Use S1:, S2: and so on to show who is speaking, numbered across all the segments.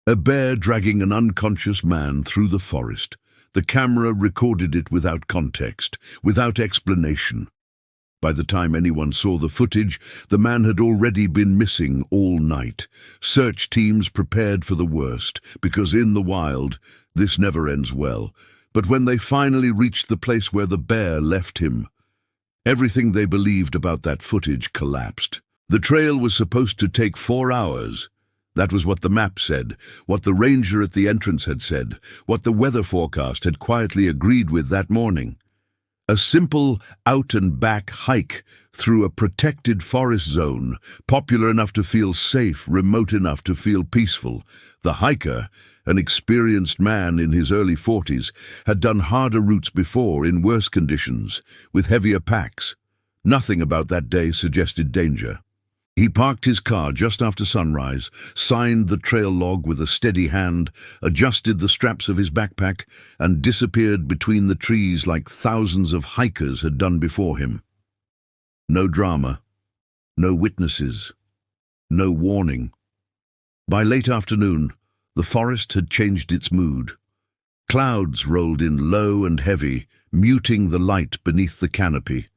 S1: A bear dragging an unconscious man through the forest. The camera recorded it without context, without explanation. By the time anyone saw the footage, the man had already been missing all night. Search teams prepared for the worst, because in the wild, this never ends well. But when they finally reached the place where the bear left him, everything they believed about that footage collapsed. The trail was supposed to take 4 hours. That was what the map said, what the ranger at the entrance had said, what the weather forecast had quietly agreed with that morning. A simple out-and-back hike through a protected forest zone, popular enough to feel safe, remote enough to feel peaceful. The hiker, an experienced man in his early 40s, had done harder routes before in worse conditions, with heavier packs. Nothing about that day suggested danger. He parked his car just after sunrise, signed the trail log with a steady hand, adjusted the straps of his backpack, and disappeared between the trees like thousands of hikers had done before him. No drama, no witnesses, no warning. By late afternoon, the forest had changed its mood. Clouds rolled in low and heavy, muting the light beneath the canopy.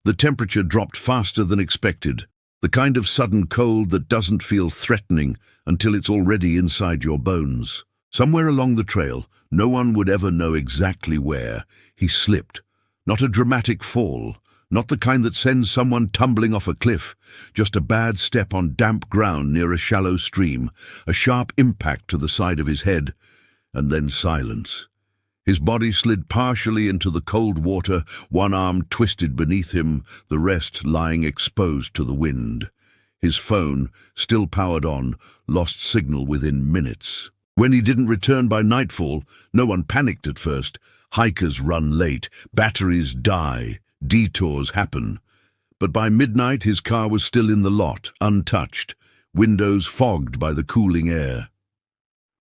S1: The temperature dropped faster than expected. The kind of sudden cold that doesn't feel threatening until it's already inside your bones. Somewhere along the trail, no one would ever know exactly where, he slipped. Not a dramatic fall, not the kind that sends someone tumbling off a cliff, just a bad step on damp ground near a shallow stream, a sharp impact to the side of his head, and then silence. His body slid partially into the cold water, one arm twisted beneath him, the rest lying exposed to the wind. His phone, still powered on, lost signal within minutes. When he didn't return by nightfall, no one panicked at first. Hikers run late, batteries die, detours happen. But by midnight his car was still in the lot, untouched, windows fogged by the cooling air.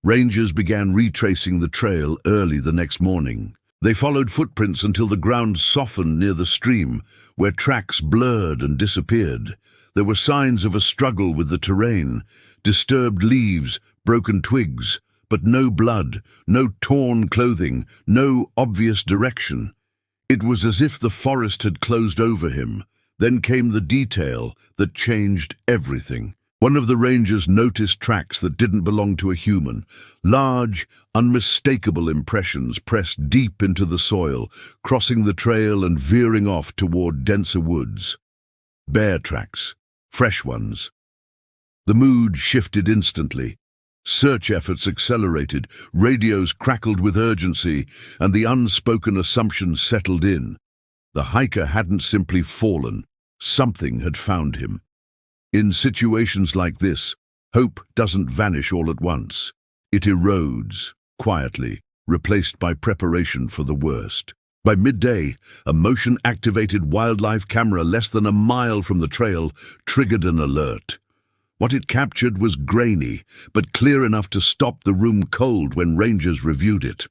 S1: Rangers began retracing the trail early the next morning. They followed footprints until the ground softened near the stream, where tracks blurred and disappeared. There were signs of a struggle with the terrain, disturbed leaves, broken twigs, but no blood, no torn clothing, no obvious direction. It was as if the forest had closed over him. Then came the detail that changed everything. One of the rangers noticed tracks that didn't belong to a human, large, unmistakable impressions pressed deep into the soil, crossing the trail and veering off toward denser woods. Bear tracks, fresh ones. The mood shifted instantly. Search efforts accelerated, radios crackled with urgency, and the unspoken assumption settled in. The hiker hadn't simply fallen, something had found him. In situations like this, hope doesn't vanish all at once. It erodes, quietly, replaced by preparation for the worst. By midday, a motion-activated wildlife camera less than a mile from the trail triggered an alert. What it captured was grainy, but clear enough to stop the room cold when rangers reviewed it.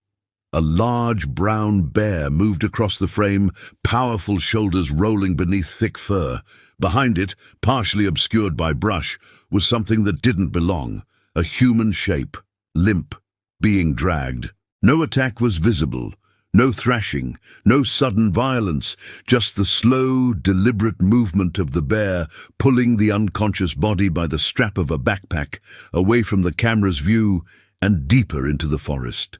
S1: A large brown bear moved across the frame, powerful shoulders rolling beneath thick fur. Behind it, partially obscured by brush, was something that didn't belong, a human shape, limp, being dragged. No attack was visible, no thrashing, no sudden violence, just the slow, deliberate movement of the bear pulling the unconscious body by the strap of a backpack away from the camera's view and deeper into the forest.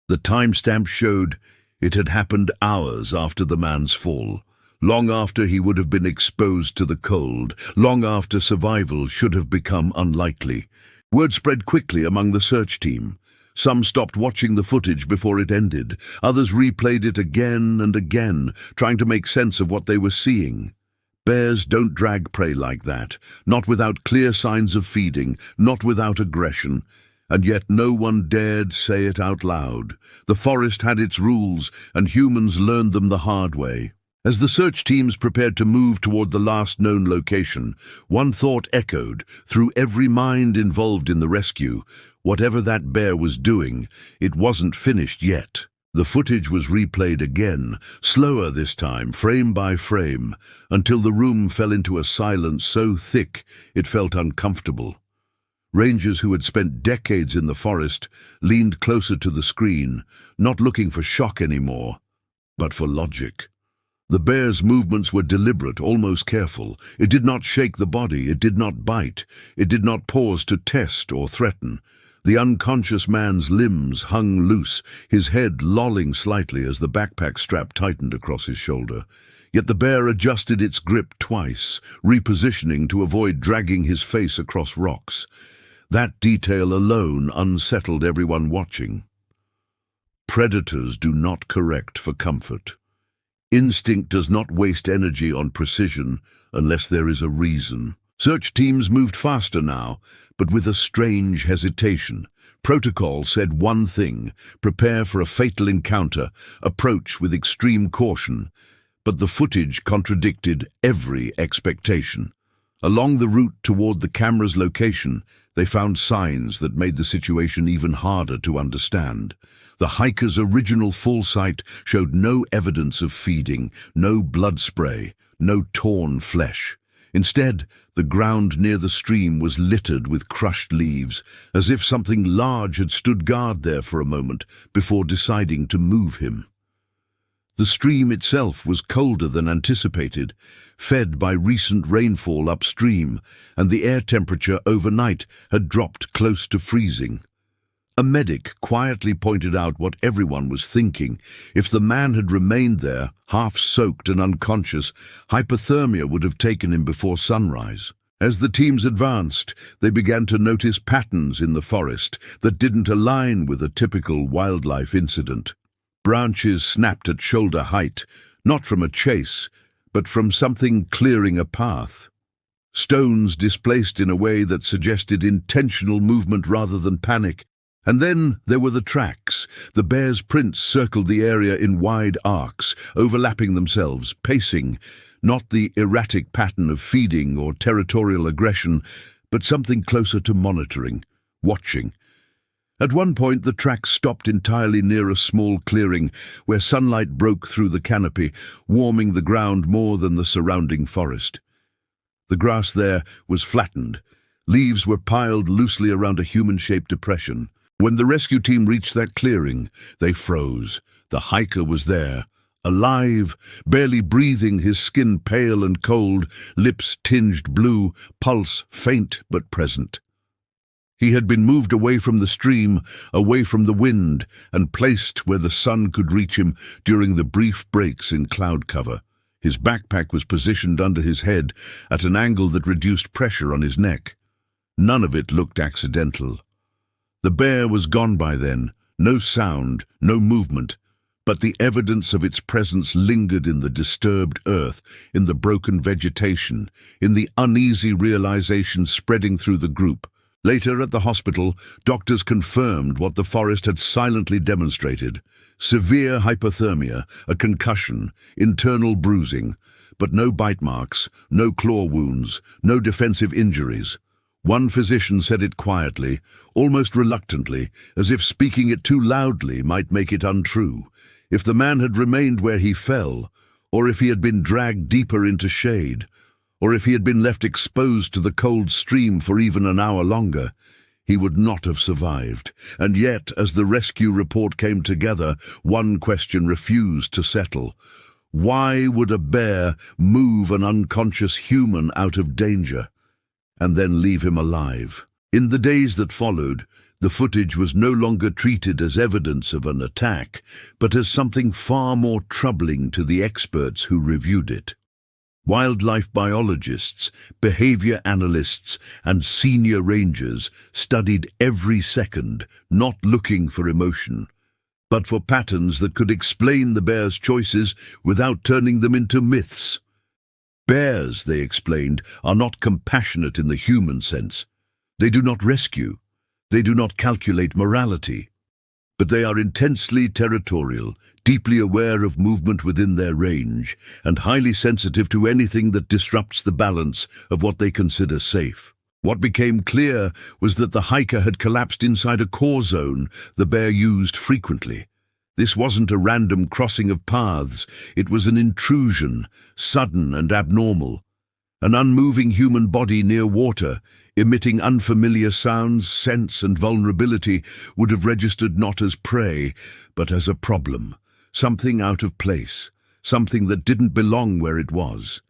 S1: The timestamp showed it had happened hours after the man's fall, long after he would have been exposed to the cold, long after survival should have become unlikely. Word spread quickly among the search team. Some stopped watching the footage before it ended. Others replayed it again and again, trying to make sense of what they were seeing. Bears don't drag prey like that, not without clear signs of feeding, not without aggression. And yet no one dared say it out loud. The forest had its rules, and humans learned them the hard way. As the search teams prepared to move toward the last known location, one thought echoed through every mind involved in the rescue. Whatever that bear was doing, it wasn't finished yet. The footage was replayed again, slower this time, frame by frame, until the room fell into a silence so thick it felt uncomfortable. Rangers who had spent decades in the forest leaned closer to the screen, not looking for shock anymore, but for logic. The bear's movements were deliberate, almost careful. It did not shake the body, it did not bite, it did not pause to test or threaten. The unconscious man's limbs hung loose, his head lolling slightly as the backpack strap tightened across his shoulder. Yet the bear adjusted its grip twice, repositioning to avoid dragging his face across rocks. That detail alone unsettled everyone watching. Predators do not correct for comfort. Instinct does not waste energy on precision unless there is a reason. Search teams moved faster now, but with a strange hesitation. Protocol said one thing: prepare for a fatal encounter, approach with extreme caution. But the footage contradicted every expectation. Along the route toward the camera's location, they found signs that made the situation even harder to understand. The hiker's original full sight showed no evidence of feeding, no blood spray, no torn flesh. Instead, the ground near the stream was littered with crushed leaves, as if something large had stood guard there for a moment before deciding to move him. The stream itself was colder than anticipated, fed by recent rainfall upstream, and the air temperature overnight had dropped close to freezing. A medic quietly pointed out what everyone was thinking. If the man had remained there, half-soaked and unconscious, hypothermia would have taken him before sunrise. As the teams advanced, they began to notice patterns in the forest that didn't align with a typical wildlife incident. Branches snapped at shoulder height, not from a chase, but from something clearing a path. Stones displaced in a way that suggested intentional movement rather than panic. And then there were the tracks. The bear's prints circled the area in wide arcs, overlapping themselves, pacing, not the erratic pattern of feeding or territorial aggression, but something closer to monitoring, watching. At one point, the tracks stopped entirely near a small clearing where sunlight broke through the canopy, warming the ground more than the surrounding forest. The grass there was flattened. Leaves were piled loosely around a human-shaped depression. When the rescue team reached that clearing, they froze. The hiker was there, alive, barely breathing, his skin pale and cold, lips tinged blue, pulse faint but present. He had been moved away from the stream, away from the wind, and placed where the sun could reach him during the brief breaks in cloud cover. His backpack was positioned under his head at an angle that reduced pressure on his neck. None of it looked accidental. The bear was gone by then, no sound, no movement, but the evidence of its presence lingered in the disturbed earth, in the broken vegetation, in the uneasy realization spreading through the group. Later at the hospital, doctors confirmed what the forest had silently demonstrated: severe hypothermia, a concussion, internal bruising, but no bite marks, no claw wounds, no defensive injuries. One physician said it quietly, almost reluctantly, as if speaking it too loudly might make it untrue. If the man had remained where he fell, or if he had been dragged deeper into shade, or if he had been left exposed to the cold stream for even an hour longer, he would not have survived. And yet, as the rescue report came together, one question refused to settle. Why would a bear move an unconscious human out of danger, and then leave him alive? In the days that followed, the footage was no longer treated as evidence of an attack, but as something far more troubling to the experts who reviewed it. Wildlife biologists, behavior analysts, and senior rangers studied every second, not looking for emotion, but for patterns that could explain the bear's choices without turning them into myths. Bears, they explained, are not compassionate in the human sense. They do not rescue. They do not calculate morality. But they are intensely territorial, deeply aware of movement within their range, and highly sensitive to anything that disrupts the balance of what they consider safe. What became clear was that the hiker had collapsed inside a core zone the bear used frequently. This wasn't a random crossing of paths, it was an intrusion, sudden and abnormal. An unmoving human body near water, emitting unfamiliar sounds, scents, and vulnerability, would have registered not as prey, but as a problem, something out of place, something that didn't belong where it was.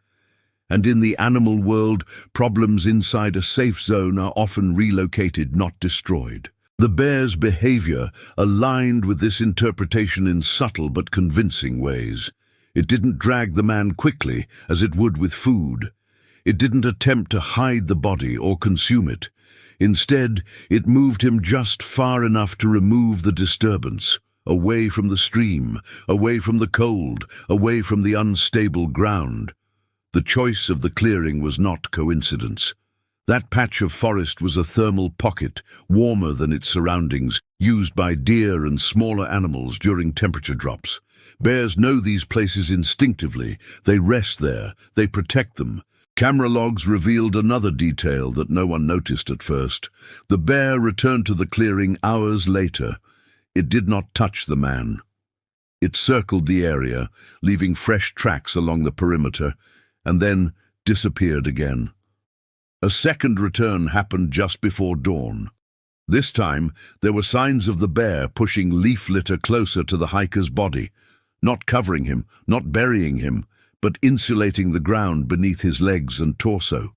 S1: And in the animal world, problems inside a safe zone are often relocated, not destroyed. The bear's behavior aligned with this interpretation in subtle but convincing ways. It didn't drag the man quickly, as it would with food. It didn't attempt to hide the body or consume it. Instead, it moved him just far enough to remove the disturbance, away from the stream, away from the cold, away from the unstable ground. The choice of the clearing was not coincidence. That patch of forest was a thermal pocket, warmer than its surroundings, used by deer and smaller animals during temperature drops. Bears know these places instinctively. They rest there. They protect them. Camera logs revealed another detail that no one noticed at first. The bear returned to the clearing hours later. It did not touch the man. It circled the area, leaving fresh tracks along the perimeter, and then disappeared again. A second return happened just before dawn. This time, there were signs of the bear pushing leaf litter closer to the hiker's body, not covering him, not burying him, but insulating the ground beneath his legs and torso.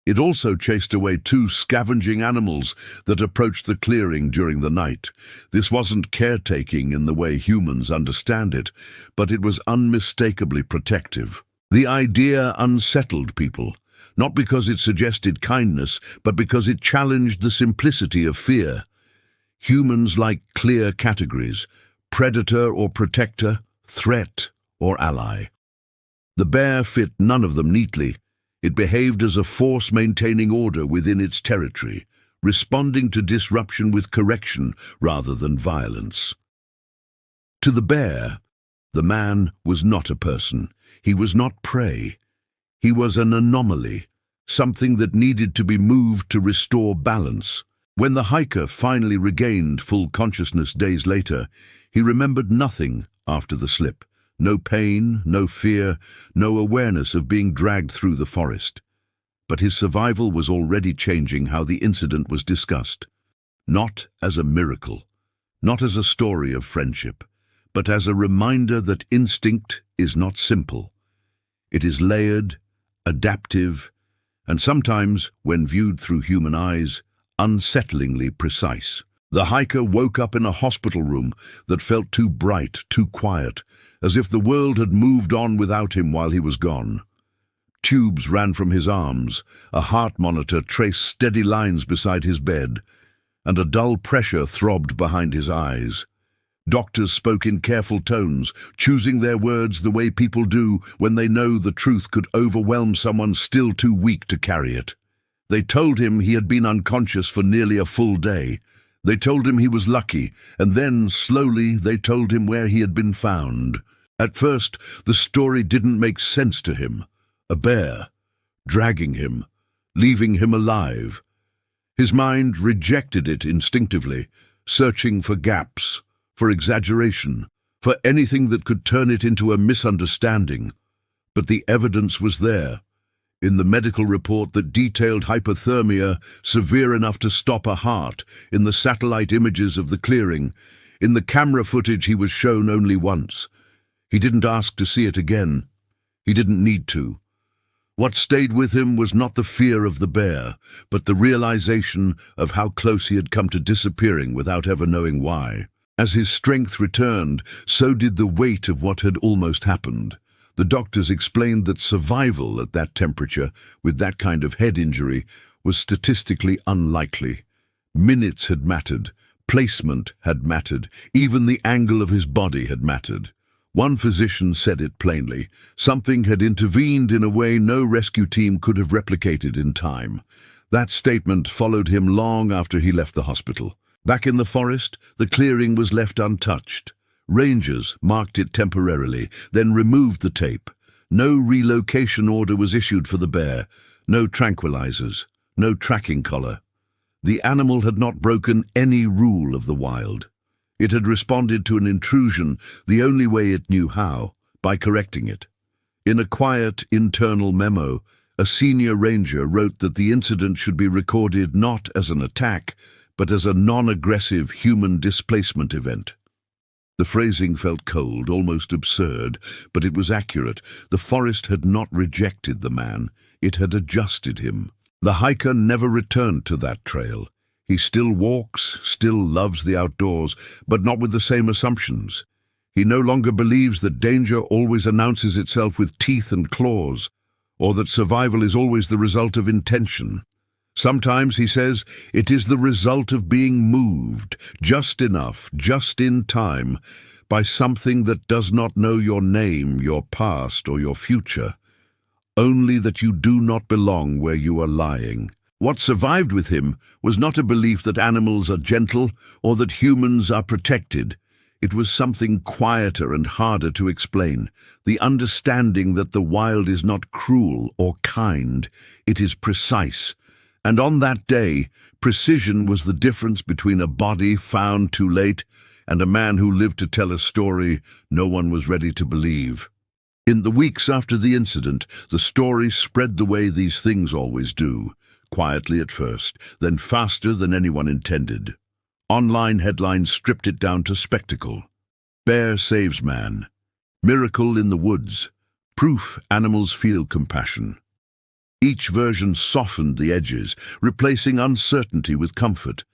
S1: It also chased away two scavenging animals that approached the clearing during the night. This wasn't caretaking in the way humans understand it, but it was unmistakably protective. The idea unsettled people, not because it suggested kindness, but because it challenged the simplicity of fear. Humans like clear categories: predator or protector, threat or ally. The bear fit none of them neatly. It behaved as a force maintaining order within its territory, responding to disruption with correction rather than violence. To the bear, the man was not a person. He was not prey. He was an anomaly, something that needed to be moved to restore balance. When the hiker finally regained full consciousness days later, he remembered nothing after the slip. No pain, no fear, no awareness of being dragged through the forest. But his survival was already changing how the incident was discussed. Not as a miracle, not as a story of friendship, but as a reminder that instinct is not simple. It is layered, adaptive, and sometimes, when viewed through human eyes, unsettlingly precise. The hiker woke up in a hospital room that felt too bright, too quiet, as if the world had moved on without him while he was gone. Tubes ran from his arms, a heart monitor traced steady lines beside his bed, and a dull pressure throbbed behind his eyes. Doctors spoke in careful tones, choosing their words the way people do when they know the truth could overwhelm someone still too weak to carry it. They told him he had been unconscious for nearly a full day. They told him he was lucky, and then, slowly, they told him where he had been found. At first, the story didn't make sense to him. A bear, dragging him, leaving him alive. His mind rejected it instinctively, searching for gaps, for exaggeration, for anything that could turn it into a misunderstanding. But the evidence was there. In the medical report that detailed hypothermia severe enough to stop a heart, in the satellite images of the clearing, in the camera footage he was shown only once. He didn't ask to see it again. He didn't need to. What stayed with him was not the fear of the bear, but the realization of how close he had come to disappearing without ever knowing why. As his strength returned, so did the weight of what had almost happened. The doctors explained that survival at that temperature, with that kind of head injury, was statistically unlikely. Minutes had mattered, placement had mattered, even the angle of his body had mattered. One physician said it plainly. Something had intervened in a way no rescue team could have replicated in time. That statement followed him long after he left the hospital. Back in the forest, the clearing was left untouched. Rangers marked it temporarily, then removed the tape. No relocation order was issued for the bear, no tranquilizers, no tracking collar. The animal had not broken any rule of the wild. It had responded to an intrusion the only way it knew how, by correcting it. In a quiet internal memo, A senior ranger wrote that the incident should be recorded not as an attack, but as a non-aggressive human displacement event. The phrasing felt cold, almost absurd, but it was accurate. The forest had not rejected the man, it had adjusted him. The hiker never returned to that trail. He still walks, still loves the outdoors, but not with the same assumptions. He no longer believes that danger always announces itself with teeth and claws, or that survival is always the result of intention. Sometimes, he says, it is the result of being moved, just enough, just in time, by something that does not know your name, your past, or your future. Only that you do not belong where you are lying. What survived with him was not a belief that animals are gentle or that humans are protected. It was something quieter and harder to explain, the understanding that the wild is not cruel or kind, it is precise. And on that day, precision was the difference between a body found too late and a man who lived to tell a story no one was ready to believe. In the weeks after the incident, the story spread the way these things always do, quietly at first, then faster than anyone intended. Online headlines stripped it down to spectacle. Bear saves man. Miracle in the woods. Proof animals feel compassion. Each version softened the edges, replacing uncertainty with comfort.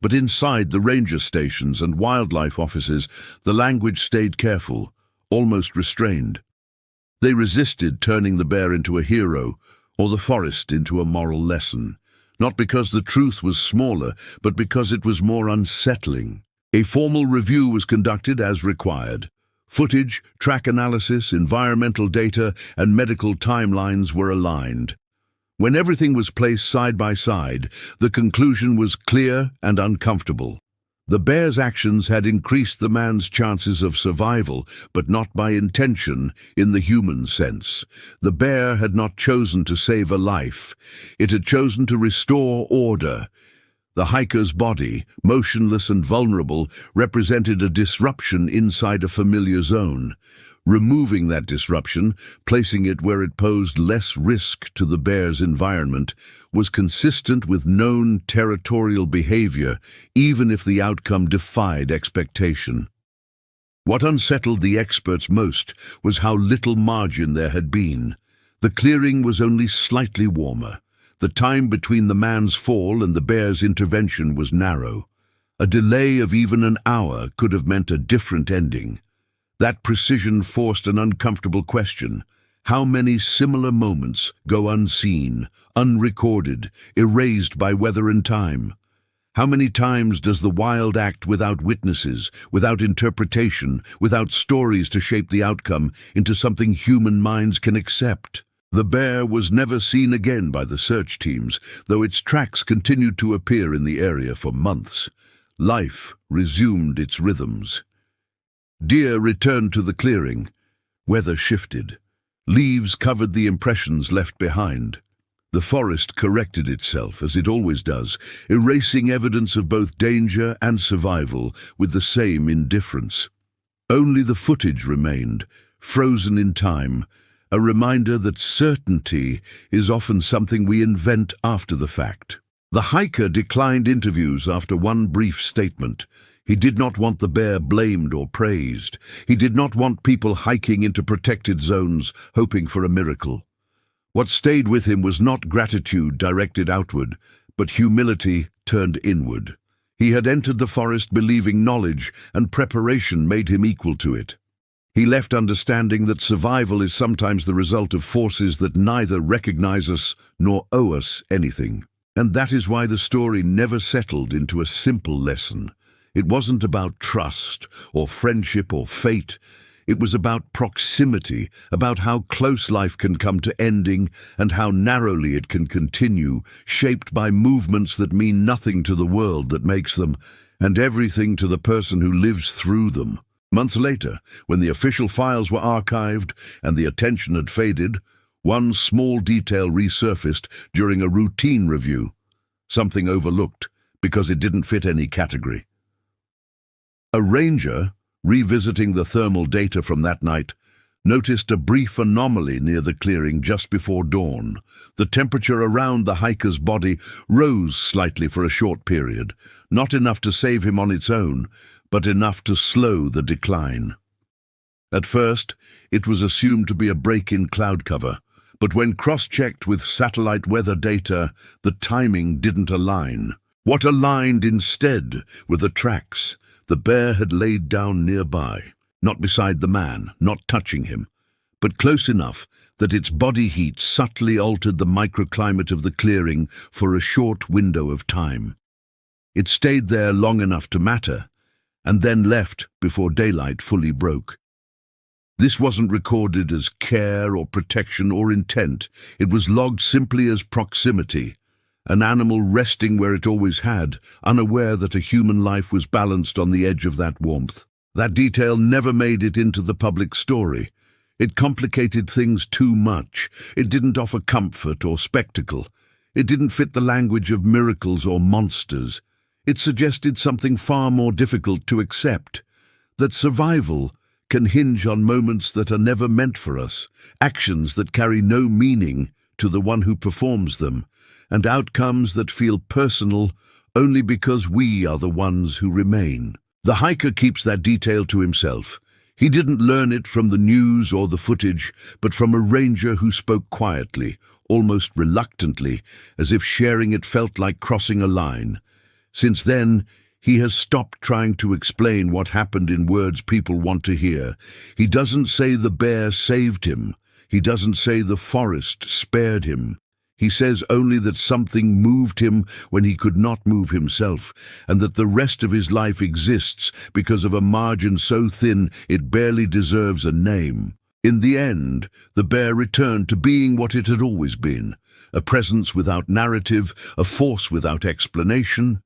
S1: But inside the ranger stations and wildlife offices, the language stayed careful, almost restrained. They resisted turning the bear into a hero or the forest into a moral lesson, not because the truth was smaller, but because it was more unsettling. A formal review was conducted as required. Footage, track analysis, environmental data, and medical timelines were aligned. When everything was placed side by side, the conclusion was clear and uncomfortable. The bear's actions had increased the man's chances of survival, but not by intention in the human sense. The bear had not chosen to save a life. It had chosen to restore order. The hiker's body, motionless and vulnerable, represented a disruption inside a familiar zone. Removing that disruption, placing it where it posed less risk to the bear's environment, was consistent with known territorial behavior, even if the outcome defied expectation. What unsettled the experts most was how little margin there had been. The clearing was only slightly warmer. The time between the man's fall and the bear's intervention was narrow. A delay of even an hour could have meant a different ending. That precision forced an uncomfortable question. How many similar moments go unseen, unrecorded, erased by weather and time? How many times does the wild act without witnesses, without interpretation, without stories to shape the outcome into something human minds can accept? The bear was never seen again by the search teams, though its tracks continued to appear in the area for months. Life resumed its rhythms. Deer returned to the clearing. Weather shifted. Leaves covered the impressions left behind. The forest corrected itself, as it always does, erasing evidence of both danger and survival with the same indifference. Only the footage remained, frozen in time, a reminder that certainty is often something we invent after the fact. The hiker declined interviews after one brief statement. He did not want the bear blamed or praised. He did not want people hiking into protected zones, hoping for a miracle. What stayed with him was not gratitude directed outward, but humility turned inward. He had entered the forest believing knowledge and preparation made him equal to it. He left understanding that survival is sometimes the result of forces that neither recognize us nor owe us anything. And that is why the story never settled into a simple lesson. It wasn't about trust or friendship or fate. It was about proximity, about how close life can come to ending and how narrowly it can continue, shaped by movements that mean nothing to the world that makes them, and everything to the person who lives through them. Months later, when the official files were archived and the attention had faded, one small detail resurfaced during a routine review, something overlooked because it didn't fit any category. A ranger, revisiting the thermal data from that night, noticed a brief anomaly near the clearing just before dawn. The temperature around the hiker's body rose slightly for a short period, not enough to save him on its own, but enough to slow the decline. At first, it was assumed to be a break in cloud cover, but when cross-checked with satellite weather data, the timing didn't align. What aligned instead were the tracks the bear had laid down nearby, not beside the man, not touching him, but close enough that its body heat subtly altered the microclimate of the clearing for a short window of time. It stayed there long enough to matter, and then left before daylight fully broke. This wasn't recorded as care or protection or intent. It was logged simply as proximity, an animal resting where it always had, unaware that a human life was balanced on the edge of that warmth. That detail never made it into the public story. It complicated things too much. It didn't offer comfort or spectacle. It didn't fit the language of miracles or monsters. It suggested something far more difficult to accept, that survival can hinge on moments that are never meant for us, actions that carry no meaning to the one who performs them, and outcomes that feel personal only because we are the ones who remain. The hiker keeps that detail to himself. He didn't learn it from the news or the footage, but from a ranger who spoke quietly, almost reluctantly, as if sharing it felt like crossing a line. Since then, he has stopped trying to explain what happened in words people want to hear. He doesn't say the bear saved him. He doesn't say the forest spared him. He says only that something moved him when he could not move himself, and that the rest of his life exists because of a margin so thin it barely deserves a name. In the end, the bear returned to being what it had always been, a presence without narrative, a force without explanation.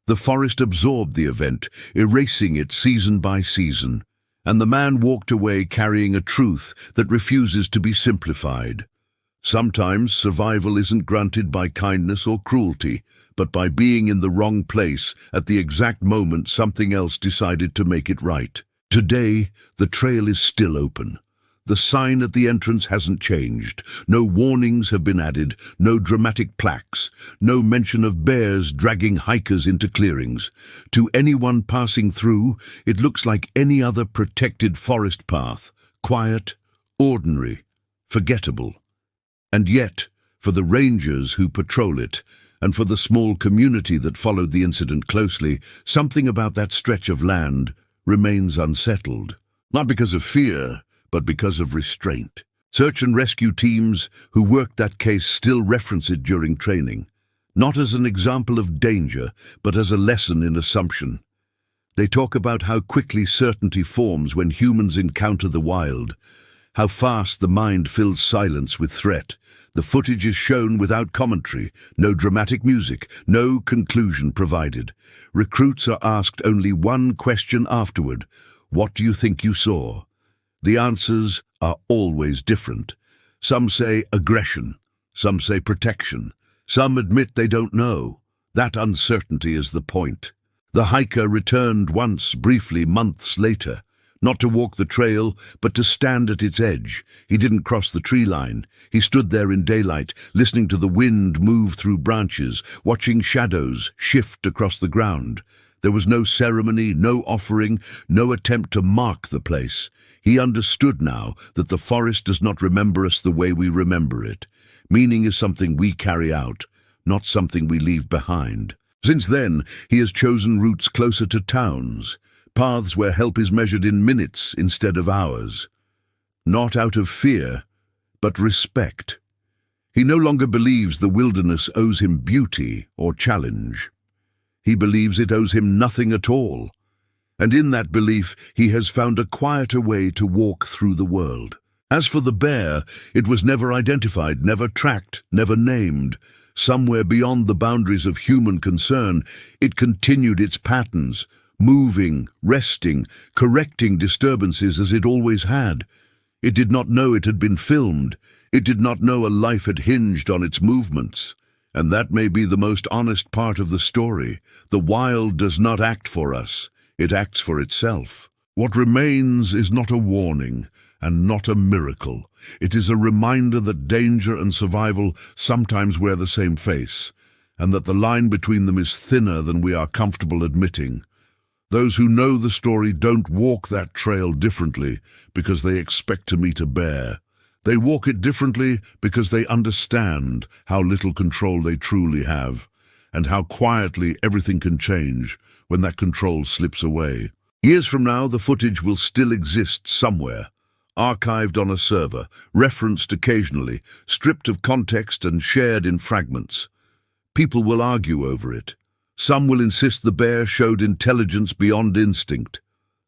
S1: The forest absorbed the event, erasing it season by season, and the man walked away carrying a truth that refuses to be simplified. Sometimes survival isn't granted by kindness or cruelty, but by being in the wrong place at the exact moment something else decided to make it right. Today, the trail is still open. The sign at the entrance hasn't changed. No warnings have been added, no dramatic plaques, no mention of bears dragging hikers into clearings. To anyone passing through, it looks like any other protected forest path, quiet, ordinary, forgettable. And yet, for the rangers who patrol it, and for the small community that followed the incident closely, something about that stretch of land remains unsettled. Not because of fear, but because of restraint. Search and rescue teams who worked that case still reference it during training, not as an example of danger, but as a lesson in assumption. They talk about how quickly certainty forms when humans encounter the wild, how fast the mind fills silence with threat. The footage is shown without commentary, no dramatic music, no conclusion provided. Recruits are asked only one question afterward: what do you think you saw? The answers are always different. Some say aggression, some say protection, some admit they don't know. That uncertainty is the point. The hiker returned once, briefly, months later. Not to walk the trail, but to stand at its edge. He didn't cross the tree line. He stood there in daylight, listening to the wind move through branches, watching shadows shift across the ground. There was no ceremony, no offering, no attempt to mark the place. He understood now that the forest does not remember us the way we remember it. Meaning is something we carry out, not something we leave behind. Since then, he has chosen routes closer to towns, paths where help is measured in minutes instead of hours. Not out of fear, but respect. He no longer believes the wilderness owes him beauty or challenge. He believes it owes him nothing at all. And in that belief, he has found a quieter way to walk through the world. As for the bear, it was never identified, never tracked, never named. Somewhere beyond the boundaries of human concern, it continued its patterns, moving, resting, correcting disturbances as it always had. It did not know it had been filmed. It did not know a life had hinged on its movements. And that may be the most honest part of the story. The wild does not act for us. It acts for itself. What remains is not a warning, and not a miracle. It is a reminder that danger and survival sometimes wear the same face, and that the line between them is thinner than we are comfortable admitting. Those who know the story don't walk that trail differently because they expect to meet a bear. They walk it differently because they understand how little control they truly have, and how quietly everything can change when that control slips away. Years from now, the footage will still exist somewhere, archived on a server, referenced occasionally, stripped of context and shared in fragments. People will argue over it. Some will insist the bear showed intelligence beyond instinct.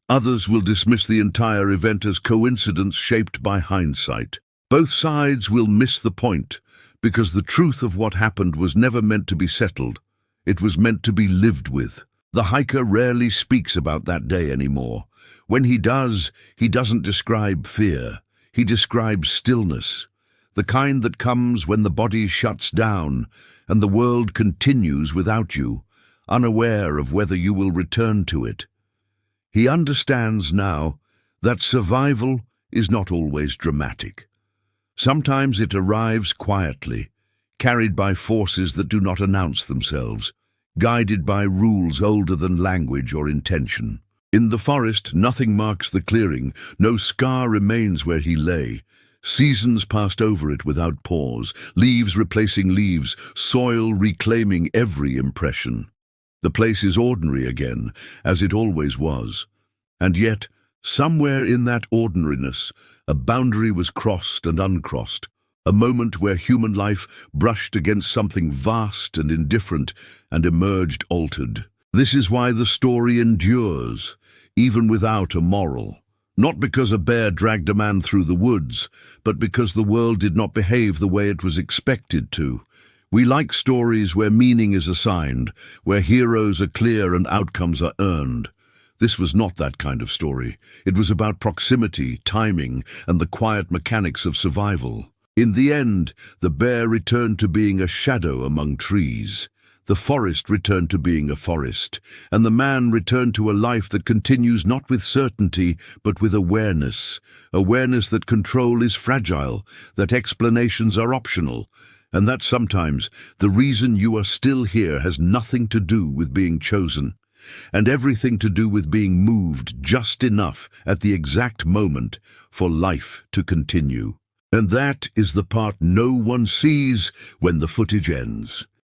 S1: Others will dismiss the entire event as coincidence shaped by hindsight. Both sides will miss the point, because the truth of what happened was never meant to be settled. It was meant to be lived with. The hiker rarely speaks about that day anymore. When he does, he doesn't describe fear. He describes stillness, the kind that comes when the body shuts down and the world continues without you, unaware of whether you will return to it. He understands now that survival is not always dramatic. Sometimes it arrives quietly, carried by forces that do not announce themselves, guided by rules older than language or intention. In the forest, nothing marks the clearing, no scar remains where he lay. Seasons passed over it without pause, leaves replacing leaves, soil reclaiming every impression. The place is ordinary again, as it always was. And yet, somewhere in that ordinariness, a boundary was crossed and uncrossed, a moment where human life brushed against something vast and indifferent and emerged altered. This is why the story endures, even without a moral. Not because a bear dragged a man through the woods, but because the world did not behave the way it was expected to. We like stories where meaning is assigned, where heroes are clear and outcomes are earned. This was not that kind of story. It was about proximity, timing, and the quiet mechanics of survival. In the end, the bear returned to being a shadow among trees. The forest returned to being a forest, and the man returned to a life that continues not with certainty, but with awareness. Awareness that control is fragile, that explanations are optional, and that sometimes the reason you are still here has nothing to do with being chosen, and everything to do with being moved just enough at the exact moment for life to continue. And that is the part no one sees when the footage ends.